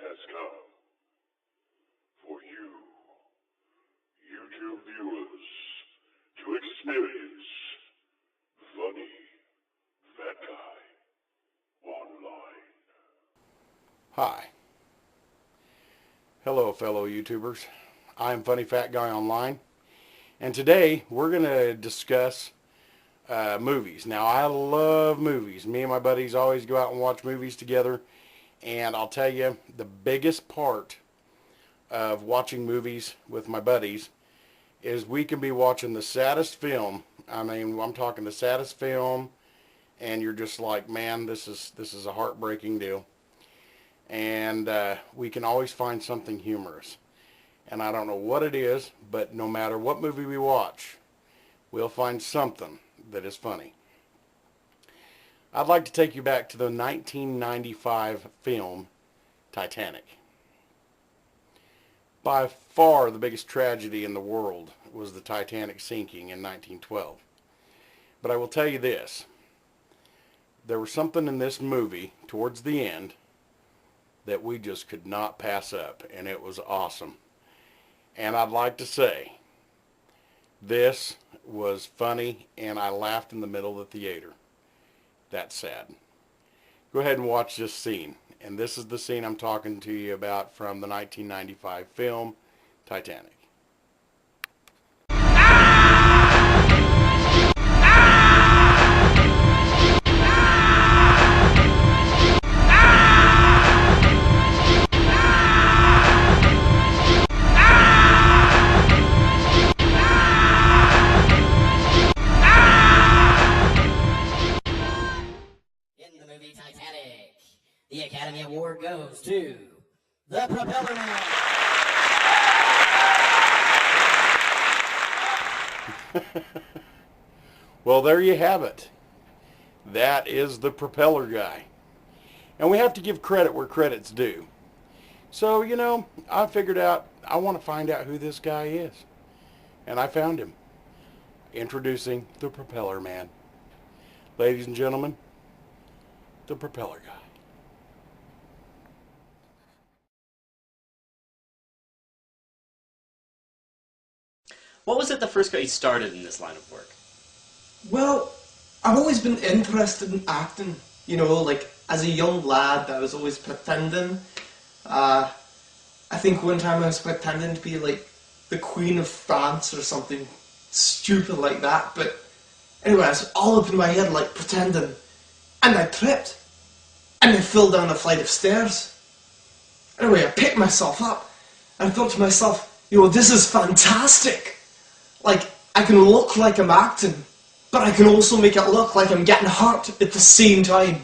has come for you, YouTube viewers, to experience Funny Fat Guy Online. Hi. Hello, fellow YouTubers. I'm Funny Fat Guy Online, and today we're going to discuss movies. Now, I love movies. Me and my buddies always go out and watch movies together, and I'll tell you, the biggest part of watching movies with my buddies is we can be watching the saddest film. I mean, I'm talking the saddest film, and you're just like, man, this is a heartbreaking deal. And we can always find something humorous. And I don't know what it is, but no matter what movie we watch, we'll find something that is funny. I'd like to take you back to the 1995 film Titanic. By far the biggest tragedy in the world was the Titanic sinking in 1912. But I will tell you this, there was something in this movie towards the end that we just could not pass up, and it was awesome. And I'd like to say, this was funny, and I laughed in the middle of the theater. That's sad. Go ahead and watch this scene. And this is the scene I'm talking to you about from the 1995 film, Titanic. Titanic. The Academy Award goes to The Propeller Man. Well, there you have it. That is the propeller guy. And we have to give credit where credit's due. So, you know, I figured out I want to find out who this guy is. And I found him. Introducing the Propeller Man. Ladies and gentlemen, the propeller guy. What was it that first got you started in this line of work? Well, I've always been interested in acting. You know, like, as a young lad, I was always pretending. I think one time I was pretending to be, like, the Queen of France or something stupid like that. But anyway, I was all up in my head, like, pretending. And I tripped. And I fell down a flight of stairs. Anyway, I picked myself up. And I thought to myself, you know, this is fantastic. Like, I can look like I'm acting, but I can also make it look like I'm getting hurt at the same time.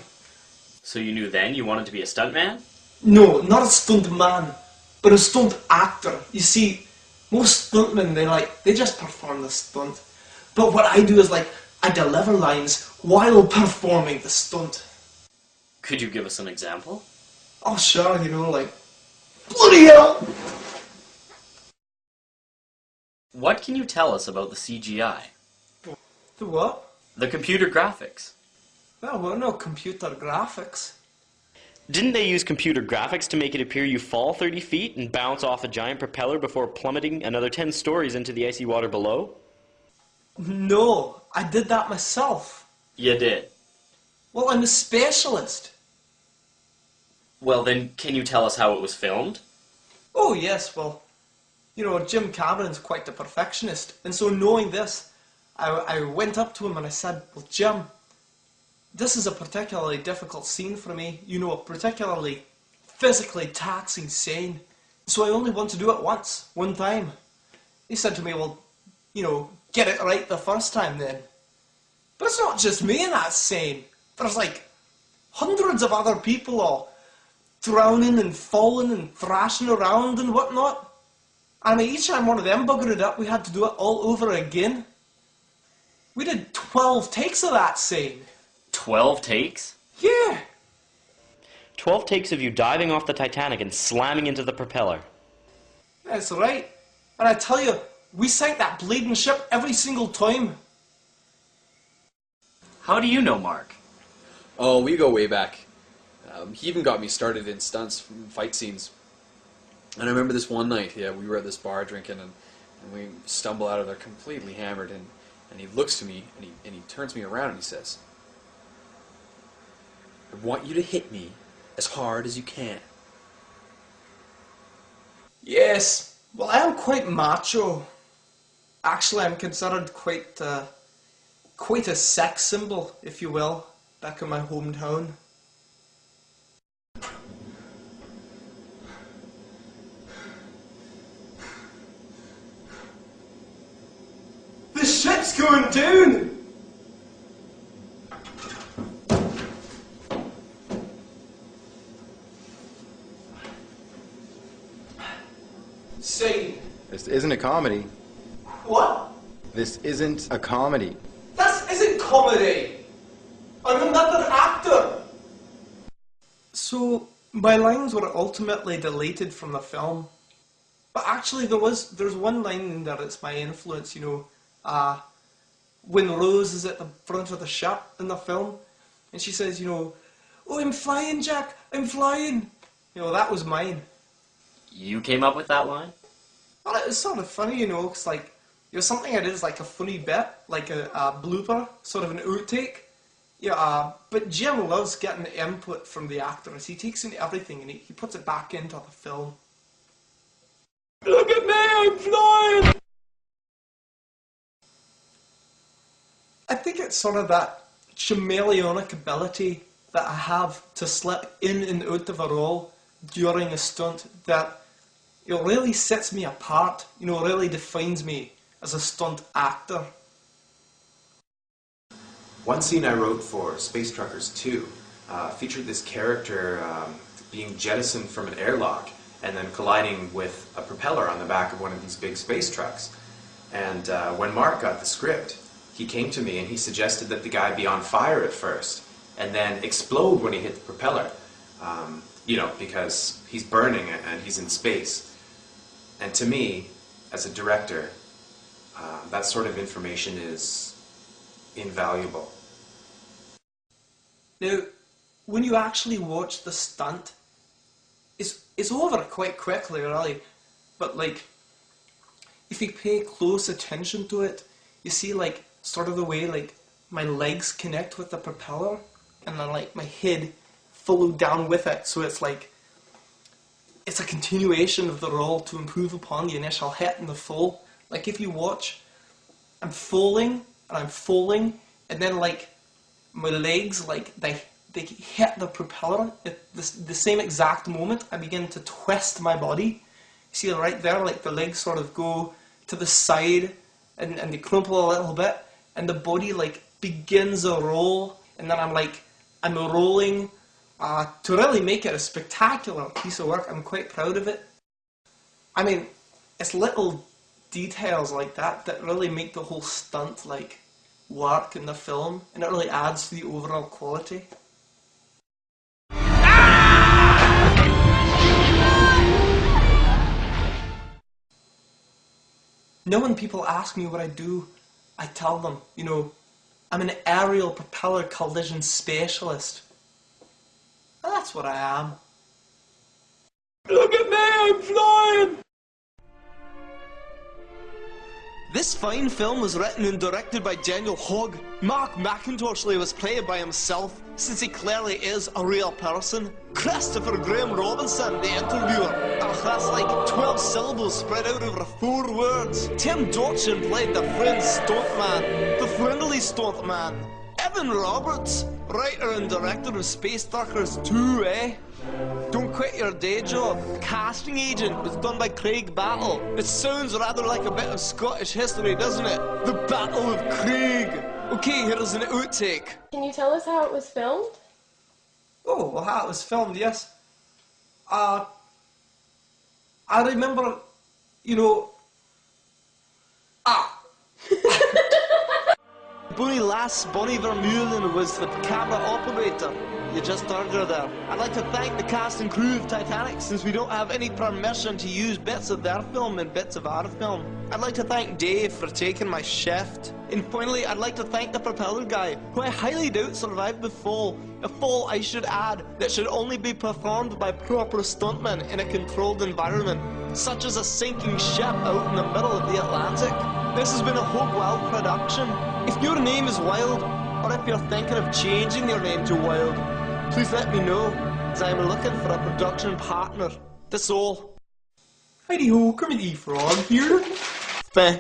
So you knew then you wanted to be a stuntman? No, not a stunt man, but a stunt actor. You see, most stuntmen, they just perform the stunt. But what I do is, like, I deliver lines while performing the stunt. Could you give us an example? Oh sure, you know, like, bloody hell! What can you tell us about the CGI? The what? The computer graphics. Well, we're no computer graphics. Didn't they use computer graphics to make it appear you fall 30 feet and bounce off a giant propeller before plummeting another 10 stories into the icy water below? No, I did that myself. You did? Well, I'm a specialist. Well then, can you tell us how it was filmed? Oh yes, well, you know, Jim Cameron's quite the perfectionist, and so knowing this, I went up to him and I said, well, Jim, this is a particularly difficult scene for me, you know, a particularly physically taxing scene, so I only want to do it once, one time. He said to me, well, you know, get it right the first time then. But it's not just me in that scene. There's like hundreds of other people all drowning and falling and thrashing around and whatnot. And each time one of them buggered it up, we had to do it all over again. We did 12 takes of that scene. 12 takes? Yeah. 12 takes of you diving off the Titanic and slamming into the propeller. That's right. And I tell you, we sank that bleeding ship every single time. How do you know Mark? Oh, we go way back. He even got me started in stunts, fight scenes. And I remember this one night, yeah, we were at this bar drinking, and we stumble out of there completely hammered, and he looks to me, and he turns me around, and he says, "I want you to hit me as hard as you can." Yes, well, I am quite macho. Actually, I'm considered quite a sex symbol, if you will, back in my hometown. The ship's going down! Scene. This isn't a comedy. What? This isn't a comedy. This isn't comedy! I'm another actor! So, my lines were ultimately deleted from the film. But actually there's one line in there that's my influence, you know, when Rose is at the front of the ship in the film, and she says, you know, "Oh, I'm flying, Jack, I'm flying." You know, that was mine. You came up with that line? Well, it was sort of funny, you know, because, like, it was something I did as, like, a funny bit, like a blooper, sort of an outtake. Yeah, but Jim loves getting input from the actors. He takes in everything and he puts it back into the film. Look at me, I'm flying! I think it's sort of that chameleonic ability that I have to slip in and out of a role during a stunt that it really sets me apart, you know, really defines me as a stunt actor. One scene I wrote for Space Truckers 2 featured this character being jettisoned from an airlock and then colliding with a propeller on the back of one of these big space trucks. And when Mark got the script, he came to me and he suggested that the guy be on fire at first and then explode when he hit the propeller, you know, because he's burning and he's in space. And to me, as a director, that sort of information is invaluable. Now, when you actually watch the stunt, it's over quite quickly, really. But, like, if you pay close attention to it, you see, like, sort of the way, like, my legs connect with the propeller, and then, like, my head follow down with it. So it's like, it's a continuation of the roll to improve upon the initial hit and the fall. Like, if you watch, I'm falling, and I'm falling, and then, like, my legs, like, they hit the propeller at the same exact moment. I begin to twist my body. You see right there, like, the legs sort of go to the side, and they crumple a little bit, and the body, like, begins a roll, and then I'm rolling to really make it a spectacular piece of work. I'm quite proud of it. I mean, it's little details like that that really make the whole stunt, like, work in the film, and it really adds to the overall quality. Now when people ask me what I do, I tell them, you know, I'm an aerial propeller collision specialist. And that's what I am. Look at me, I'm flying! This fine film was written and directed by Daniel Hogg. Mark McIntosh was played by himself, since he clearly is a real person. Christopher Graham Robinson, the interviewer. That's like 12 syllables spread out over 4 words. Tim Dorchin played the friend stuntman, the friendly stuntman. Evan Roberts, writer and director of Space Truckers 2, eh? Don't Quit Your Day Job, casting agent, was done by Craig Battle. It sounds rather like a bit of Scottish history, doesn't it? The Battle of Craig. Okay, here's an outtake. Can you tell us how it was filmed? Oh, well, how it was filmed, yes. I remember, you know... Bonnie Lass, Bonnie Vermeulen was the camera operator. You just heard her there. I'd like to thank the cast and crew of Titanic, since we don't have any permission to use bits of their film and bits of our film. I'd like to thank Dave for taking my shift. And finally, I'd like to thank the propeller guy, who I highly doubt survived the fall. A fall, I should add, that should only be performed by proper stuntmen in a controlled environment, such as a sinking ship out in the middle of the Atlantic. This has been a Hope Wild production. If your name is Wild, or if you're thinking of changing your name to Wild, please let me know, as I am looking for a production partner. That's all. Heidi ho, Kermit the Frog here. Feh.